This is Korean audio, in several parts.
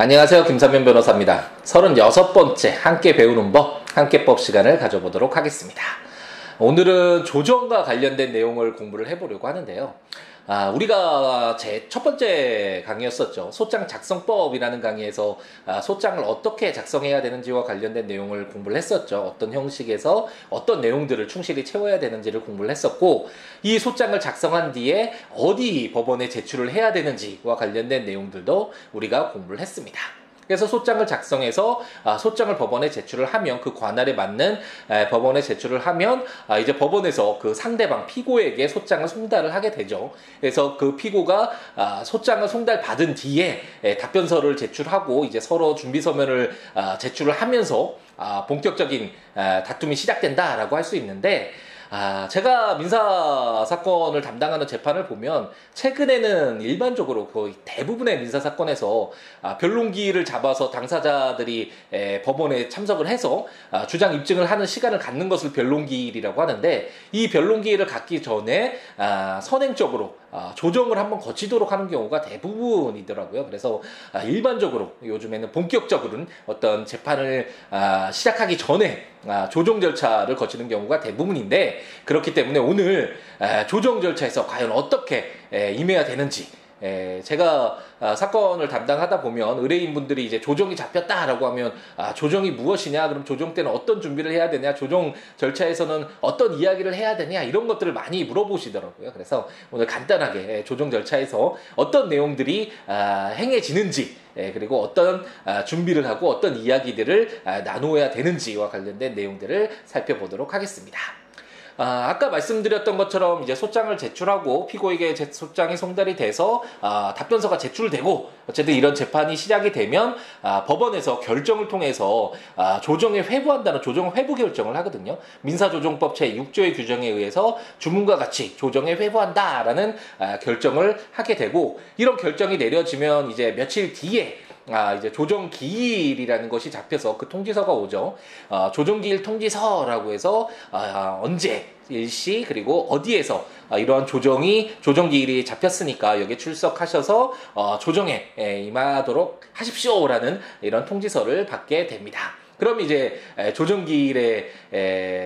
안녕하세요. 김삼현 변호사입니다. 36번째 함께 배우는 법, 함께법 시간을 가져보도록 하겠습니다. 오늘은 조정과 관련된 내용을 공부를 해보려고 하는데요. 우리가 제 첫 번째 강의였었죠. 소장 작성법이라는 강의에서 소장을 어떻게 작성해야 되는지와 관련된 내용을 공부를 했었죠. 어떤 형식에서 어떤 내용들을 충실히 채워야 되는지를 공부를 했었고, 이 소장을 작성한 뒤에 어디 법원에 제출을 해야 되는지와 관련된 내용들도 우리가 공부를 했습니다. 그래서 소장을 작성해서 소장을 법원에 제출을 하면 그 관할에 맞는 법원에 제출을 하면 이제 법원에서 그 상대방 피고에게 소장을 송달을 하게 되죠. 그래서 그 피고가 소장을 송달받은 뒤에 답변서를 제출하고 이제 서로 준비서면을 제출을 하면서 본격적인 다툼이 시작된다라고 할 수 있는데, 제가 민사사건을 담당하는 재판을 보면 최근에는 일반적으로 거의 대부분의 민사사건에서 변론기일을 잡아서 당사자들이 법원에 참석을 해서 주장 입증을 하는 시간을 갖는 것을 변론기일이라고 하는데, 이 변론기일을 갖기 전에 선행적으로 조정을 한번 거치도록 하는 경우가 대부분이더라고요. 그래서 일반적으로 요즘에는 본격적으로는 어떤 재판을 시작하기 전에 조정 절차를 거치는 경우가 대부분인데, 그렇기 때문에 오늘 조정 절차에서 과연 어떻게 임해야 되는지, 제가 사건을 담당하다 보면 의뢰인분들이 이제 조정이 잡혔다라고 하면 조정이 무엇이냐, 그럼 조정 때는 어떤 준비를 해야 되냐, 조정 절차에서는 어떤 이야기를 해야 되냐, 이런 것들을 많이 물어보시더라고요. 그래서 오늘 간단하게 조정 절차에서 어떤 내용들이 행해지는지, 그리고 어떤 준비를 하고 어떤 이야기들을 나누어야 되는지와 관련된 내용들을 살펴보도록 하겠습니다. 아까 말씀드렸던 것처럼 이제 소장을 제출하고 피고에게 소장이 송달이 돼서 답변서가 제출되고 어쨌든 이런 재판이 시작이 되면 법원에서 결정을 통해서 조정에 회부한다는 조정 회부 결정을 하거든요. 민사조정법 제6조의 규정에 의해서 주문과 같이 조정에 회부한다라는 결정을 하게 되고, 이런 결정이 내려지면 이제 며칠 뒤에 이제 조정기일이라는 것이 잡혀서 그 통지서가 오죠. 조정기일 통지서라고 해서 언제 일시 그리고 어디에서 이러한 조정기일이 잡혔으니까 여기에 출석하셔서 조정에 임하도록 하십시오라는 이런 통지서를 받게 됩니다. 그럼 이제 조정기일에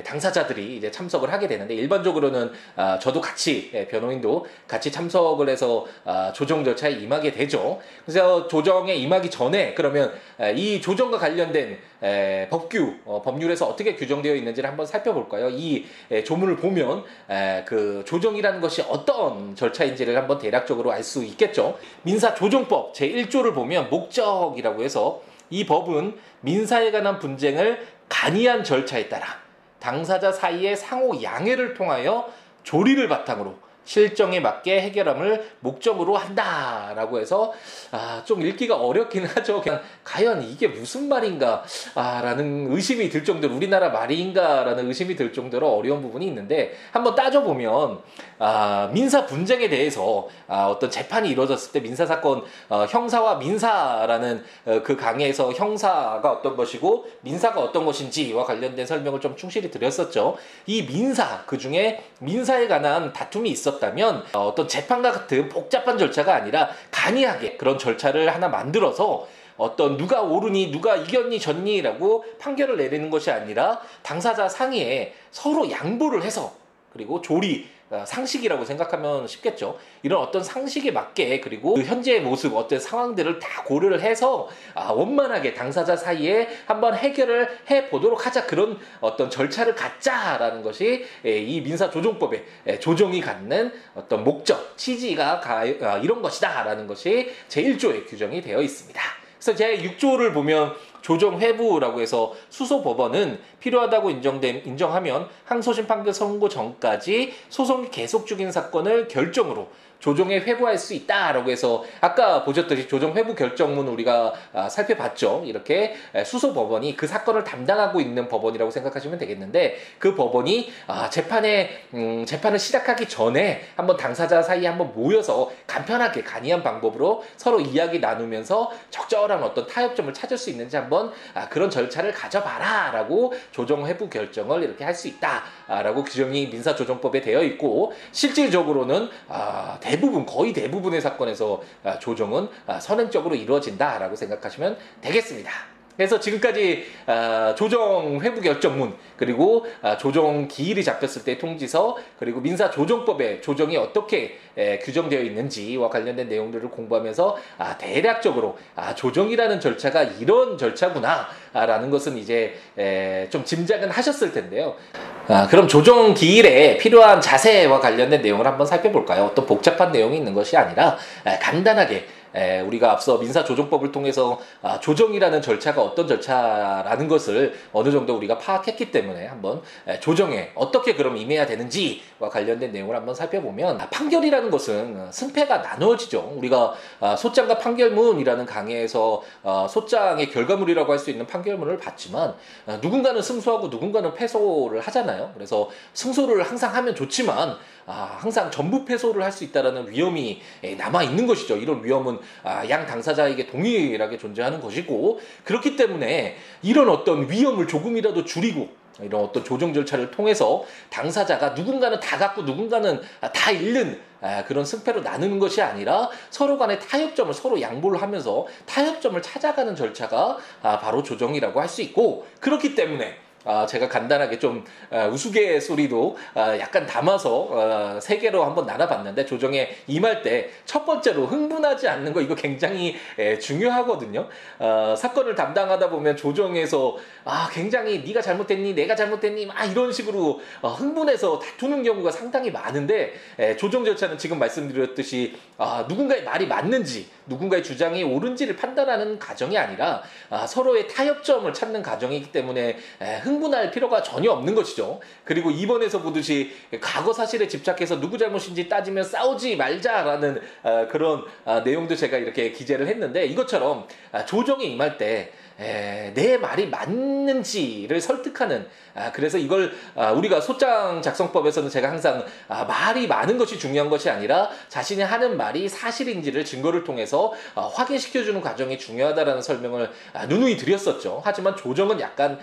당사자들이 이제 참석을 하게 되는데, 일반적으로는 저도 같이 변호인도 같이 참석을 해서 조정 절차에 임하게 되죠. 그래서 조정에 임하기 전에 그러면 이 조정과 관련된 법률에서 어떻게 규정되어 있는지를 한번 살펴볼까요? 이 조문을 보면 그 조정이라는 것이 어떤 절차인지를 한번 대략적으로 알 수 있겠죠. 민사조정법 제1조를 보면 목적이라고 해서, 이 법은 민사에 관한 분쟁을 간이한 절차에 따라 당사자 사이의 상호 양해를 통하여 조리를 바탕으로 실정에 맞게 해결함을 목적으로 한다라고 해서 좀 읽기가 어렵긴 하죠. 그냥 과연 이게 무슨 말인가 라는 의심이 들 정도로, 우리나라 말인가라는 의심이 들 정도로 어려운 부분이 있는데, 한번 따져보면 민사 분쟁에 대해서 어떤 재판이 이루어졌을 때 민사사건 형사와 민사라는 그 강의에서 형사가 어떤 것이고 민사가 어떤 것인지와 관련된 설명을 좀 충실히 드렸었죠. 이 민사, 그중에 민사에 관한 다툼이 있었다면 어떤 재판과 같은 복잡한 절차가 아니라 간이하게 그런 절차를 하나 만들어서 어떤 누가 옳으니 누가 이겼니 졌니라고 판결을 내리는 것이 아니라 당사자 상의에 서로 양보를 해서, 그리고 조리, 상식이라고 생각하면 쉽겠죠. 이런 어떤 상식에 맞게, 그리고 그 현재의 모습, 어떤 상황들을 다 고려를 해서 원만하게 당사자 사이에 한번 해결을 해보도록 하자, 그런 어떤 절차를 갖자라는 것이 이 민사조정법의 조정이 갖는 어떤 목적, 취지가 이런 것이다 라는 것이 제1조에 규정이 되어 있습니다. 그래서 제6조를 보면 조정회부라고 해서 수소법원은 필요하다고 인정하면 항소심 판결 선고 전까지 소송이 계속 중인 사건을 결정으로 조정에 회부할 수 있다라고 해서, 아까 보셨듯이 조정회부 결정문 우리가 살펴봤죠. 이렇게 수소법원이 그 사건을 담당하고 있는 법원이라고 생각하시면 되겠는데, 그 법원이 재판을 시작하기 전에 한번 당사자 사이에 한번 모여서 간편하게 간이한 방법으로 서로 이야기 나누면서 적절한 어떤 타협점을 찾을 수 있는지 한번 그런 절차를 가져봐라 라고 조정회부 결정을 이렇게 할 수 있다 라고 규정이 민사조정법에 되어 있고, 실질적으로는 대부분 거의 대부분의 사건에서 조정은 선행적으로 이루어진다라고 생각하시면 되겠습니다. 그래서 지금까지 조정 회부 결정문 그리고 조정 기일이 잡혔을 때 통지서 그리고 민사조정법에 조정이 어떻게 규정되어 있는지와 관련된 내용들을 공부하면서 대략적으로 조정이라는 절차가 이런 절차구나 라는 것은 이제 좀 짐작은 하셨을 텐데요. 그럼 조정 기일에 필요한 자세와 관련된 내용을 한번 살펴볼까요? 어떤 복잡한 내용이 있는 것이 아니라 간단하게 우리가 앞서 민사조정법을 통해서 조정이라는 절차가 어떤 절차라는 것을 어느 정도 우리가 파악했기 때문에 한번 조정에 어떻게 그럼 임해야 되는지와 관련된 내용을 한번 살펴보면 판결이라는 것은 승패가 나누어지죠. 우리가 소장과 판결문이라는 강의에서 소장의 결과물이라고 할 수 있는 판결문을 봤지만 누군가는 승소하고 누군가는 패소를 하잖아요. 그래서 승소를 항상 하면 좋지만 항상 전부 패소를 할 수 있다는 위험이 남아 있는 것이죠. 이런 위험은 양 당사자에게 동일하게 존재하는 것이고, 그렇기 때문에 이런 어떤 위험을 조금이라도 줄이고 이런 어떤 조정 절차를 통해서 당사자가 누군가는 다 갖고 누군가는 다 잃는 그런 승패로 나누는 것이 아니라 서로 간의 타협점을 서로 양보를 하면서 타협점을 찾아가는 절차가 바로 조정이라고 할 수 있고, 그렇기 때문에 제가 간단하게 좀 우스갯소리도 약간 담아서 세 개로 한번 나눠봤는데, 조정에 임할 때 첫 번째로 흥분하지 않는 거, 이거 굉장히 중요하거든요. 사건을 담당하다 보면 조정에서 굉장히 네가 잘못했니 내가 잘못했니 이런 식으로 흥분해서 다투는 경우가 상당히 많은데, 조정 절차는 지금 말씀드렸듯이 누군가의 말이 맞는지 누군가의 주장이 옳은지를 판단하는 과정이 아니라 서로의 타협점을 찾는 과정이기 때문에 흥분할 필요가 전혀 없는 것이죠. 그리고 2번에서 보듯이 과거 사실에 집착해서 누구 잘못인지 따지며 싸우지 말자라는 그런 내용도 제가 이렇게 기재를 했는데, 이것처럼 조정에 임할 때 내 말이 맞는지를 설득하는, 그래서 이걸 우리가 소장 작성법에서는 제가 항상 말이 많은 것이 중요한 것이 아니라 자신이 하는 말이 사실인지를 증거를 통해서 확인시켜주는 과정이 중요하다라는 설명을 누누이 드렸었죠. 하지만 조정은 약간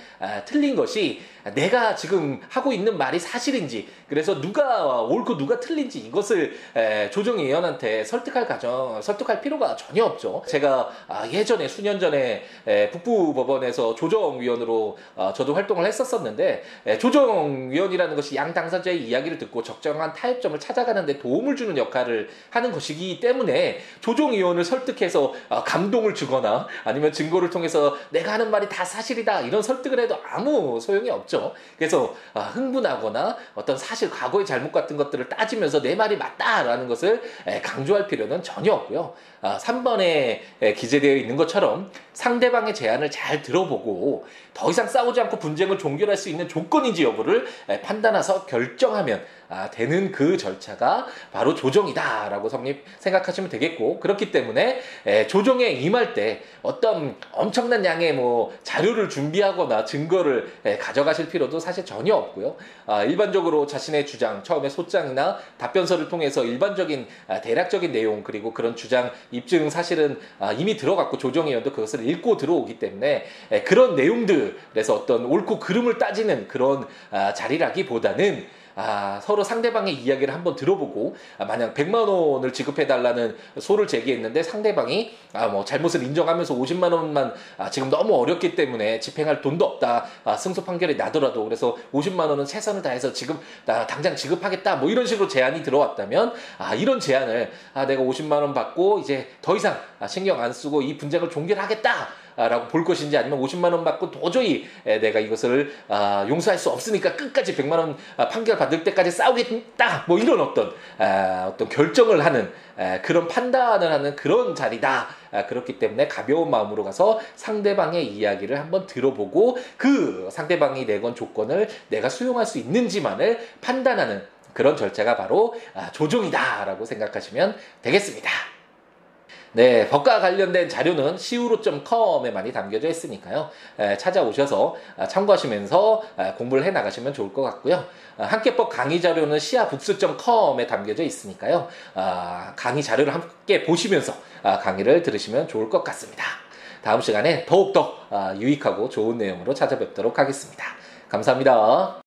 틀린 것이, 내가 지금 하고 있는 말이 사실인지, 그래서 누가 옳고 누가 틀린지 이것을 조정위원한테 설득할 필요가 전혀 없죠. 제가 예전에 수년 전에 북부법원에서 조정위원으로 저도 활동을 했었었는데, 조정위원이라는 것이 양 당사자의 이야기를 듣고 적정한 타협점을 찾아가는 데 도움을 주는 역할을 하는 것이기 때문에 조정위원을 설득해서 감동을 주거나 아니면 증거를 통해서 내가 하는 말이 다 사실이다 이런 설득을 해도 아무 소용이 없죠. 그래서 흥분하거나 어떤 사실 과거의 잘못 같은 것들을 따지면서 내 말이 맞다라는 것을 강조할 필요는 전혀 없고요. 3번에 기재되어 있는 것처럼 상대방의 제안을 잘 들어보고 더 이상 싸우지 않고 분쟁을 종결할 수 있는 조건인지 여부를 판단해서 결정하면 되는 그 절차가 바로 조정이다라고 생각하시면 되겠고, 그렇기 때문에 조정에 임할 때 어떤 엄청난 양의 자료를 준비하거나 증거를 가져가실 필요도 사실 전혀 없고요. 일반적으로 자신의 주장, 처음에 소장이나 답변서를 통해서 일반적인 대략적인 내용, 그리고 그런 주장, 입증 사실은 이미 들어갔고 조정위원도 그것을 읽고 들어오기 때문에 그런 내용들에서 어떤 옳고 그름을 따지는 그런 자리라기보다는 서로 상대방의 이야기를 한번 들어보고, 만약 100만 원을 지급해달라는 소를 제기했는데 상대방이 잘못을 인정하면서 50만 원만 지금 너무 어렵기 때문에 집행할 돈도 없다, 승소 판결이 나더라도 그래서 50만 원은 최선을 다해서 지금 당장 지급하겠다, 이런 식으로 제안이 들어왔다면 이런 제안을 내가 50만 원 받고 이제 더 이상 신경 안 쓰고 이 분쟁을 종결하겠다 라고 볼 것인지, 아니면 50만 원 받고 도저히 내가 이것을 용서할 수 없으니까 끝까지 100만 원 판결 받을 때까지 싸우겠다, 이런 어떤 결정을 하는 그런 판단을 하는 그런 자리다. 그렇기 때문에 가벼운 마음으로 가서 상대방의 이야기를 한번 들어보고 그 상대방이 내건 조건을 내가 수용할 수 있는지만을 판단하는 그런 절차가 바로 조정이다라고 생각하시면 되겠습니다. 네, 법과 관련된 자료는 siwo.com에 많이 담겨져 있으니까요. 찾아오셔서 참고하시면서 공부를 해 나가시면 좋을 것 같고요. 함께법 강의 자료는 siabooks.com에 담겨져 있으니까요. 강의 자료를 함께 보시면서 강의를 들으시면 좋을 것 같습니다. 다음 시간에 더욱더 유익하고 좋은 내용으로 찾아뵙도록 하겠습니다. 감사합니다.